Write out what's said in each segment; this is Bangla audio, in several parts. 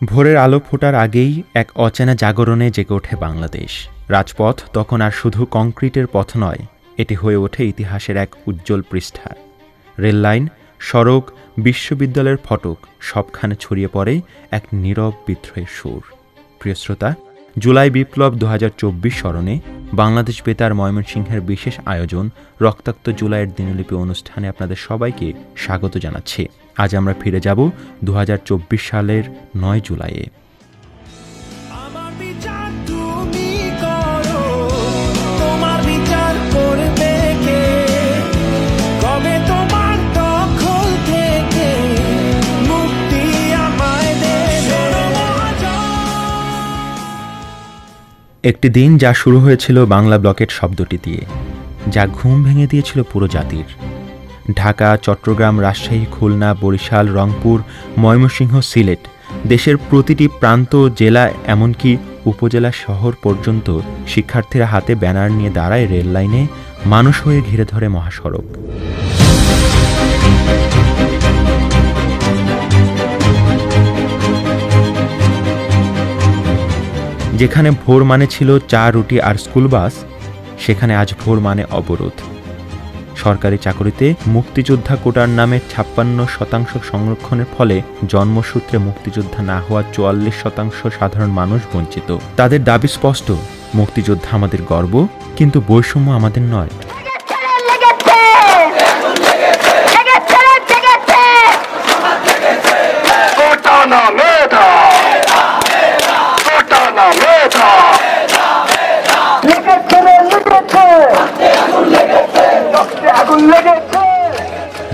ভোরের আলো ফোটার আগেই এক অচেনা জাগরণে জেগে ওঠে বাংলাদেশ। রাজপথ তখন আর শুধু কংক্রিটের পথ নয়, এটি হয়ে ওঠে ইতিহাসের এক উজ্জ্বল পৃষ্ঠা। রেললাইন, সড়ক, বিশ্ববিদ্যালয়ের ফটক সবখানে ছড়িয়ে পড়ে এক নীরব বিদ্রোহের সুর। প্রিয় শ্রোতা, জুলাই বিপ্লব ২০২৪ স্মরণে বাংলাদেশ বেতার ময়মনসিংহের বিশেষ আয়োজন রক্তাক্ত জুলাইয়ের দিনলিপি অনুষ্ঠানে আপনাদের সবাইকে স্বাগত জানাচ্ছি। আজ আমরা ফিরে যাব ২০২৪ সালের ৯ জুলাইয়ে। একটি দিন যা শুরু হয়েছিল বাংলা ব্লকেট শব্দটি দিয়ে, যা ঘুম ভেঙে দিয়েছিল পুরো জাতির। ঢাকা, চট্টগ্রাম, রাজশাহী, খুলনা, বরিশাল, রংপুর, ময়মনসিংহ, সিলেট, দেশের প্রতিটি প্রান্ত, জেলা, এমনকি উপজেলা শহর পর্যন্ত শিক্ষার্থীরা হাতে ব্যানার নিয়ে দাঁড়ায় রেল লাইনে, মানুষ হয়ে ঘিরে ধরে মহাসড়ক। যেখানে ভোর মানে ছিল চা, রুটি আর স্কুল বাস, সেখানে আজ ভোর মানে অবরোধ। সরকারি চাকরিতে মুক্তিযোদ্ধা কোটার নামে ৫৬% সংরক্ষণের ফলে জন্মসূত্রে মুক্তিযোদ্ধা না হওয়া ৪৪% সাধারণ মানুষ বঞ্চিত। তাদের দাবি স্পষ্ট, মুক্তিযোদ্ধা আমাদের গর্ব, কিন্তু বৈষম্য আমাদের নয়।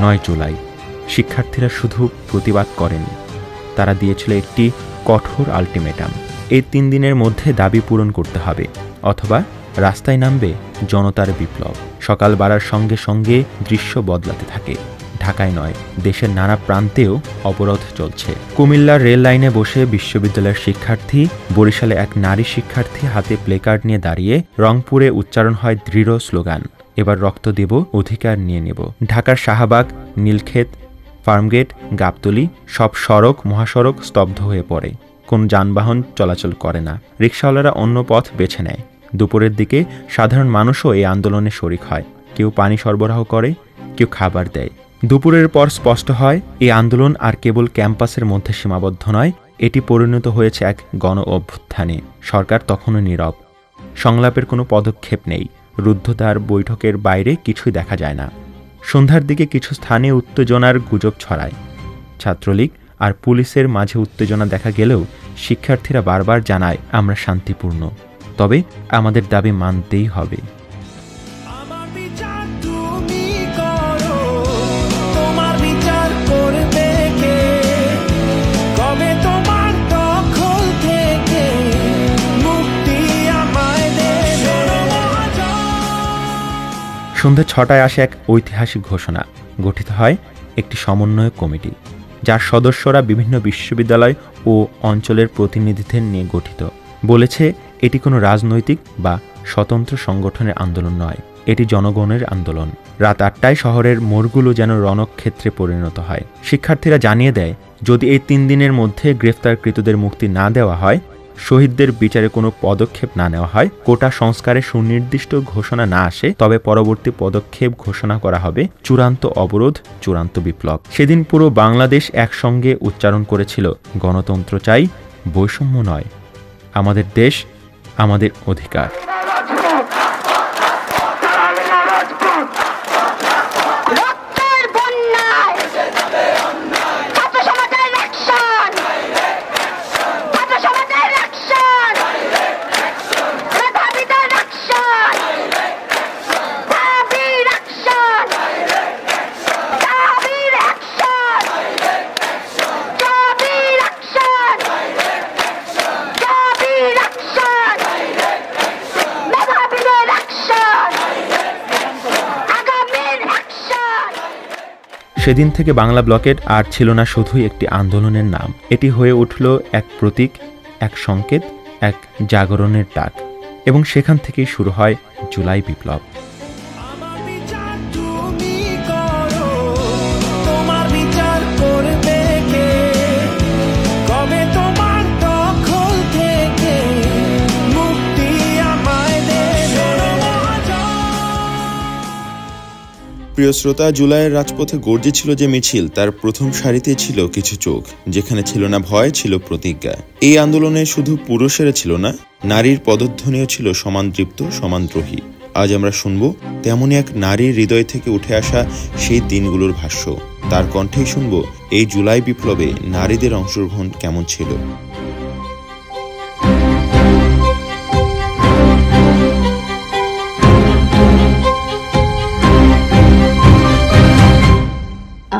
নয় জুলাই শিক্ষার্থীরা শুধু প্রতিবাদ করেনি, তারা দিয়েছিল একটি কঠোর আলটিমেটাম। এই ৩ দিনের মধ্যে দাবি পূরণ করতে হবে, অথবা রাস্তায় নামবে জনতার বিপ্লব। সকাল বাড়ার সঙ্গে সঙ্গে দৃশ্য বদলাতে থাকে। ঢাকায় নয়, দেশের নানা প্রান্তেও অবরোধ চলছে। কুমিল্লার রেল লাইনে বসে বিশ্ববিদ্যালয়ের শিক্ষার্থী, বরিশালে এক নারী শিক্ষার্থী হাতে প্লেকার্ড নিয়ে দাঁড়িয়ে, রংপুরে উচ্চারণ হয় দৃঢ় স্লোগান, এবার রক্ত দেব, অধিকার নিয়ে নেব। ঢাকার শাহবাগ, নীলক্ষেত, ফার্মগেট, গাবতলী সব সড়ক, মহাসড়ক স্তব্ধ হয়ে পড়ে। কোন যানবাহন চলাচল করে না, রিকশাওয়ালারা অন্য পথ বেছে নেয়। দুপুরের দিকে সাধারণ মানুষও এই আন্দোলনে শরিক হয়। কেউ পানি সরবরাহ করে, কেউ খাবার দেয়। দুপুরের পর স্পষ্ট হয়, এই আন্দোলন আর কেবল ক্যাম্পাসের মধ্যে সীমাবদ্ধ নয়, এটি পরিণত হয়েছে এক গণ অভ্যুত্থানে। সরকার তখনও নীরব, সংলাপের কোনো পদক্ষেপ নেই। রুদ্ধদ্বার বৈঠকের বাইরে কিছুই দেখা যায় না। সন্ধ্যার দিকে কিছু স্থানে উত্তেজনার গুজব ছড়ায়। ছাত্রলীগ আর পুলিশের মাঝে উত্তেজনা দেখা গেলেও শিক্ষার্থীরা বারবার জানায়, আমরা শান্তিপূর্ণ, তবে আমাদের দাবি মানতেই হবে। সন্ধ্যা ৬টায় আসে এক ঐতিহাসিক ঘোষণা। গঠিত হয় একটি সমন্বয় কমিটি, যার সদস্যরা বিভিন্ন বিশ্ববিদ্যালয় ও অঞ্চলের প্রতিনিধিদের নিয়ে গঠিত। বলেছে, এটি কোনো রাজনৈতিক বা স্বতন্ত্র সংগঠনের আন্দোলন নয়, এটি জনগণের আন্দোলন। রাত ৮টায় শহরের মোড়গুলো যেন রণক্ষেত্রে পরিণত হয়। শিক্ষার্থীরা জানিয়ে দেয়, যদি এই ৩ দিনের মধ্যে গ্রেফতারকৃতদের মুক্তি না দেওয়া হয়, শহীদদের বিচারে কোনো পদক্ষেপ না নেওয়া হয়, কোটা সংস্কারে সুনির্দিষ্ট ঘোষণা না আসে, তবে পরবর্তী পদক্ষেপ ঘোষণা করা হবে চূড়ান্ত অবরোধ, চূড়ান্ত বিপ্লব। সেদিন পুরো বাংলাদেশ একসঙ্গে উচ্চারণ করেছিল, গণতন্ত্র চাই, বৈষম্য নয়। আমাদের দেশ, আমাদের অধিকার। সেদিন থেকে বাংলা ব্লকেট আর ছিল না শুধুই একটি আন্দোলনের নাম, এটি হয়ে উঠল এক প্রতীক, এক সংকেত, এক জাগরণের ডাক। এবং সেখান থেকেই শুরু হয় জুলাই বিপ্লব। তোমার বিচার করবে কে, কবে তোমার প্রিয় শ্রোতা, জুলাইয়ের রাজপথে গর্জেছিল যে মিছিল, তার প্রথম সারিতে ছিল কিছু চোখ, যেখানে ছিল না ভয়, ছিল প্রতিজ্ঞা। এই আন্দোলনে শুধু পুরুষেরা ছিল না, নারীর পদধ্বনিও ছিল সমান তৃপ্ত, সমানদ্রোহী। আজ আমরা শুনব তেমনই এক নারীর হৃদয় থেকে উঠে আসা সেই দিনগুলোর ভাষ্য। তার কণ্ঠেই শুনব এই জুলাই বিপ্লবে নারীদের অংশগ্রহণ কেমন ছিল।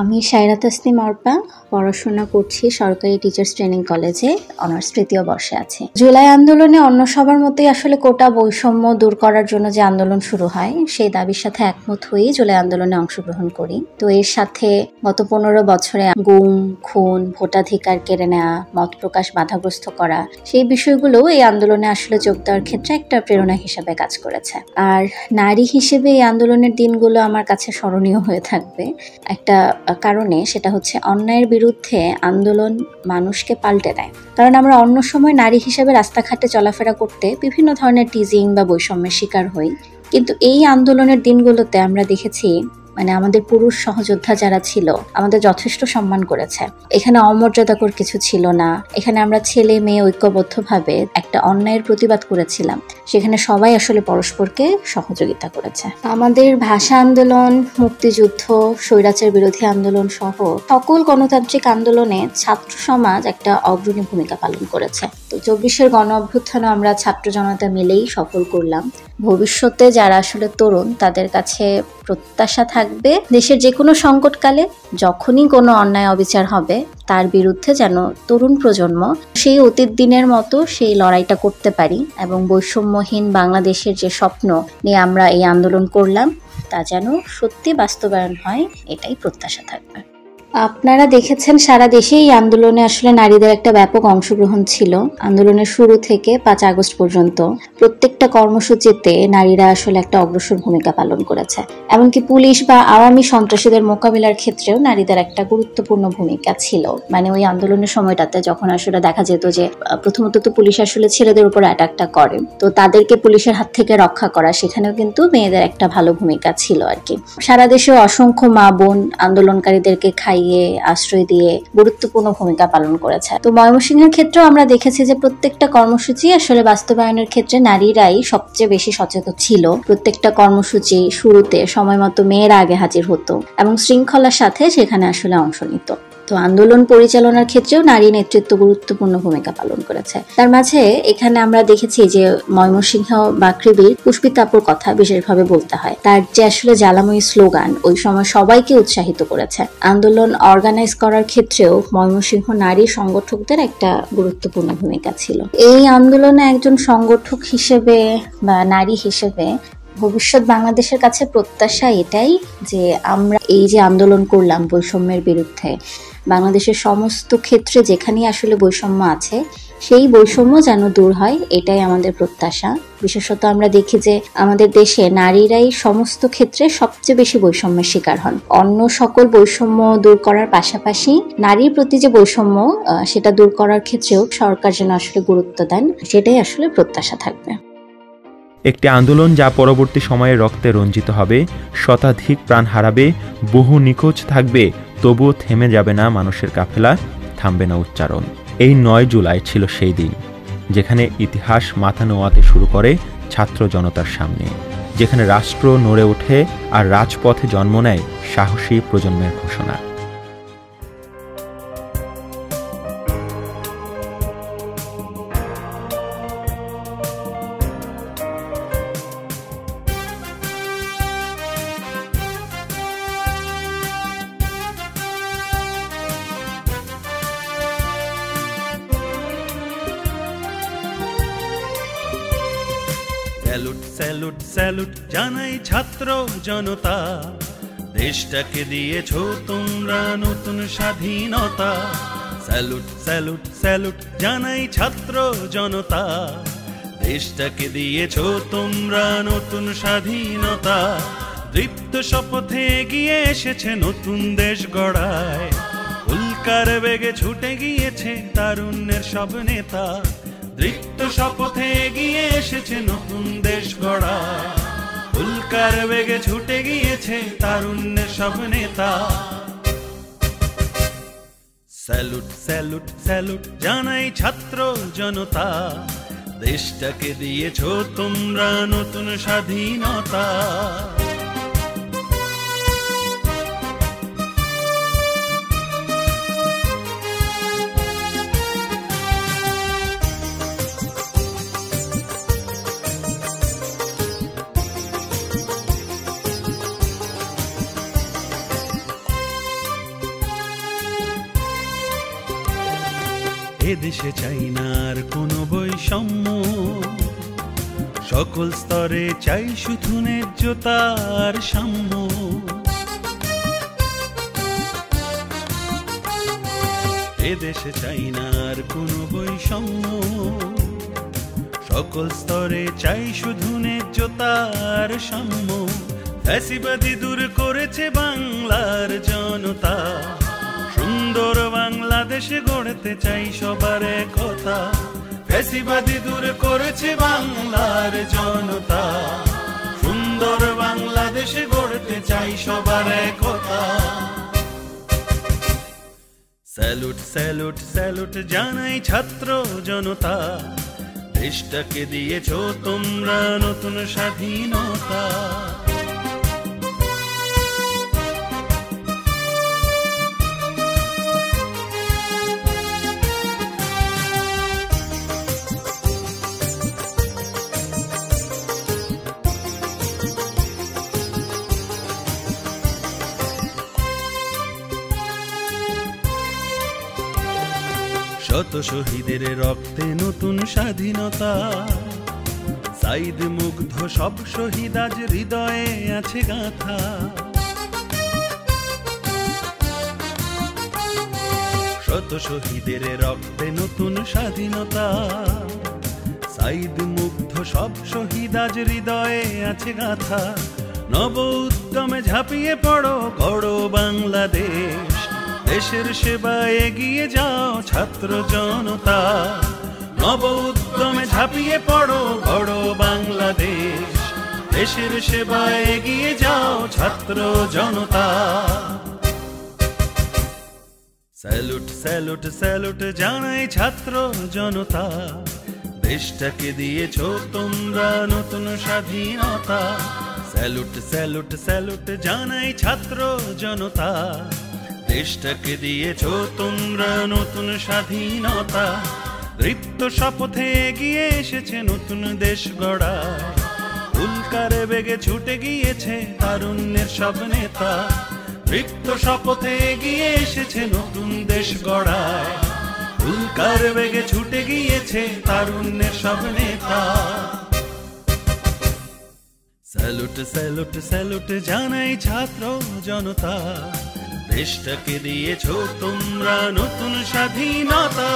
আমি সায়রা তাসনিম অর্পা, পড়াশোনা করছি সরকারি টিচার্স ট্রেনিং কলেজে, অনার্স তৃতীয় বর্ষে আছি। জুলাই আন্দোলনে অন্য সবার মতোই আসলে কোটা বৈষম্য দূর করার জন্য যে আন্দোলন শুরু হয়, সেই দাবির সাথে একমত হয়েই জুলাই আন্দোলনে অংশগ্রহণ করি। তো এর সাথে গত 15 বছরে গুম, খুন, ভোটাধিকার কেড়ে নেওয়া, মত প্রকাশ বাধাগ্রস্ত করা, সেই বিষয়গুলো এই আন্দোলনে আসলে যোগ দেওয়ার ক্ষেত্রে একটা প্রেরণা হিসেবে কাজ করেছে। আর নারী হিসেবে এই আন্দোলনের দিনগুলো আমার কাছে স্মরণীয় হয়ে থাকবে একটা কারণে, সেটা হচ্ছে অন্যায়ের বিরুদ্ধে আন্দোলন মানুষকে পাল্টে দেয়। কারণ আমরা অন্য সময় নারী হিসেবে রাস্তাঘাটে চলাফেরা করতে বিভিন্ন ধরনের টিজিং বা বৈষম্যের শিকার হই, কিন্তু এই আন্দোলনের দিনগুলোতে আমরা দেখেছি আমাদের পুরুষ সহযোদ্ধা যারা ছিল আমাদের যথেষ্ট সম্মান করেছে। এখানে অমর্যাদাকর কিছু ছিল না। এখানে আমরা ছেলে মেয়ে ঐক্যবদ্ধভাবে একটা অন্যায়ের প্রতিবাদ করেছিলাম, সেখানে সবাই আসলে পরস্পরকে সহযোগিতা করেছে। আমাদের ভাষা আন্দোলন, মুক্তিযুদ্ধ, স্বৈরাচার বিরোধী আন্দোলন সহ সকল গণতান্ত্রিক আন্দোলনে ছাত্র সমাজ একটা অগ্রণী ভূমিকা পালন করেছে। তো 24-এর গণ অভ্যুত্থানও আমরা ছাত্র জনতা মিলেই সফল করলাম। ভবিষ্যতে যারা আসলে তরুণ, তাদের কাছে প্রত্যাশা থাকবে দেশের যে কোনো সংকটকালে যখনই কোনো অন্যায় অবিচার হবে তার বিরুদ্ধে যেন তরুণ প্রজন্ম সেই অতীত দিনের মতো সেই লড়াইটা করতে পারি, এবং বৈষম্যহীন বাংলাদেশের যে স্বপ্ন নিয়ে আমরা এই আন্দোলন করলাম তা যেন সত্যি বাস্তবায়ন হয়, এটাই প্রত্যাশা থাকবে। আপনারা দেখেছেন সারা দেশে এই আন্দোলনে আসলে নারীদের একটা ব্যাপক অংশগ্রহণ ছিল। আন্দোলনের শুরু থেকে 5 আগস্ট পর্যন্ত প্রত্যেকটা কর্মসূচিতে নারীরা আসলে একটা অগ্রসর ভূমিকা পালন করেছে। এমনকি পুলিশ বা আওয়ামী সন্ত্রাসীদের মোকাবিলার ক্ষেত্রেও নারীদের একটা গুরুত্বপূর্ণ ভূমিকা ছিল। ওই আন্দোলনের সময়টাতে যখন আসলে দেখা যেত যে প্রথমত তো পুলিশ আসলে ছেলেদের উপর অ্যাটাকটা করে, তো তাদেরকে পুলিশের হাত থেকে রক্ষা করা, সেখানেও কিন্তু মেয়েদের একটা ভালো ভূমিকা ছিল আর কি। সারা দেশে অসংখ্য মা বোন আন্দোলনকারীদেরকে খাইয়ে আশ্রয় দিয়ে গুরুত্বপূর্ণ ভূমিকা পালন করেছে। তো ময়মনসিংহের ক্ষেত্রেও আমরা দেখেছি যে প্রত্যেকটা কর্মসূচি আসলে বাস্তবায়নের ক্ষেত্রে নারীরাই সবচেয়ে বেশি সচেতন ছিল। প্রত্যেকটা কর্মসূচি শুরুতে সময় মতো মেয়েরা আগে হাজির হতো এবং শৃঙ্খলার সাথে সেখানে আসলে অংশ নিত। তো আন্দোলন পরিচালনার ক্ষেত্রেও নারী নেতৃত্ব গুরুত্বপূর্ণ ভূমিকা পালন করেছে। তার মাঝে এখানে আমরা দেখেছি যে ময়মনসিংহ বাকৃবির পুষ্পিতাপুর কথা বিশেষভাবে বলতে হয়। তার যে আসলে জ্বালাময়ী স্লোগান ওই সময় সবাইকে উৎসাহিত করেছে। আন্দোলন অর্গানাইজ করার ক্ষেত্রেও ময়মনসিংহ নারী সংগঠকদের একটা গুরুত্বপূর্ণ ভূমিকা ছিল। এই আন্দোলনে একজন সংগঠক হিসেবে বা নারী হিসেবে ভবিষ্যৎ বাংলাদেশের কাছে প্রত্যাশা এটাই যে আমরা এই যে আন্দোলন করলাম বৈষম্যের বিরুদ্ধে, বাংলাদেশের সমস্ত ক্ষেত্রে যেখানেই আসলে বৈষম্য আছে সেই বৈষম্য যেন দূর হয়, এটাই আমাদের প্রত্যাশা। বিশেষত আমরা দেখি যে আমাদের দেশে নারীরাই সমস্ত ক্ষেত্রে সবচেয়ে বেশি বৈষম্যের শিকার হন। অন্য সকল বৈষম্য দূর করার পাশাপাশি নারীর প্রতি যে বৈষম্য সেটা দূর করার ক্ষেত্রেও সরকার যেন আসলে গুরুত্ব দেন, সেটাই আসলে প্রত্যাশা থাকবে। একটি আন্দোলন যা পরবর্তী সময়ে রক্তে রঞ্জিত হবে, শতাধিক প্রাণ হারাবে, বহু নিখোঁজ থাকবে, তবুও থেমে যাবে না মানুষের কাফেলা, থামবে না উচ্চারণ। এই 9 জুলাই ছিল সেই দিন যেখানে ইতিহাস মাথা নোয়াতে শুরু করে ছাত্র জনতার সামনে, যেখানে রাষ্ট্র নড়ে ওঠে আর রাজপথে জন্ম নেয় সাহসী প্রজন্মের ঘোষণা। স্যালুট স্যালুট স্যালুট জানাই ছাত্র জনতা, দেশটাকে দিয়েছো তোমরা নতুন স্বাধীনতা। স্যালুট স্যালুট স্যালুট জানাই ছাত্র জনতা, দেশটাকে দিয়েছো তোমরা নতুন স্বাধীনতা। দীপ্ত শপথে এগিয়ে এসেছে নতুন দেশ গড়ায়, উল্কার বেগে ছুটে গিয়েছে তারুণ্যের সব নেতা। দীপ্ত শপথে এগিয়ে এসেছে নতুন দেশ গড়ায়, উল্কার বেগে ছুটে গিয়েছে তারুণ্যের সব নেতা। স্যালুট স্যালুট স্যালুট জানাই ছাত্র জনতা, দেশটাকে দিয়েছো তোমরা নতুন স্বাধীনতা। এদেশে চাই না আর কোনো বৈষম্য, সকল স্তরে চাই শুধু ন্যায্যতার সাম্য। এদেশে চাই না আর কোনো বৈষম্য, সকল স্তরে চাই শুধু ন্যায্যতার সাম্য। ফ্যাসিবাদী দূর করেছে বাংলার জনতা, সুন্দর বাংলাদেশ গড়তে চাই সবার একতা। ফ্যাসিবাদী দূর করেছে বাংলার জনতা, সুন্দর বাংলাদেশ গড়তে চাই সবার একতা। স্যালুট স্যালুট স্যালুট জানাই ছাত্র জনতা, দেশটাকে দিয়েছো তোমরা নতুন স্বাধীনতা। শত শহীদের রক্তে নতুন স্বাধীনতা, সাইদ মুগ্ধ সব শহীদ আজ হৃদয়ে আছে গাথা। শত শহীদের রক্তে নতুন স্বাধীনতা, সাইদ মুগ্ধ সব শহীদ আজ হৃদয়ে আছে গাথা। নব উদ্যমে ঝাঁপিয়ে পড়ো, গড়ো বাংলাদেশ, দেশের সেবায় এগিয়ে যাও ছাত্র জনতা। নব উদ্যমে ঝাঁপিয়ে পড়ো, গড়ো বাংলাদেশ, দেশের সেবায় এগিয়ে যাও ছাত্র জনতা। স্যালুট স্যালুট স্যালুট জানাই ছাত্র জনতা, দেশটাকে দিয়েছো তোমরা নতুন স্বাধীনতা। স্যালুট স্যালুট স্যালুট জানাই ছাত্র জনতা, দেশটাকে দিয়েছো তোমরা নতুন স্বাধীনতা। দৃপ্ত শপথে এগিয়ে এসেছে নতুন দেশ গড়ায়, উল্কার বেগে ছুটে গিয়েছে তারুণ্যের সব নেতা। দৃপ্ত শপথে এগিয়ে এসেছে নতুন দেশ গড়ায়, উল্কার বেগে ছুটে গিয়েছে তারুণ্যের সব নেতা। স্যালুট স্যালুট স্যালুট জানাই ছাত্র জনতা, দেশটাকে দিয়েছো তোমরা নতুন স্বাধীনতা।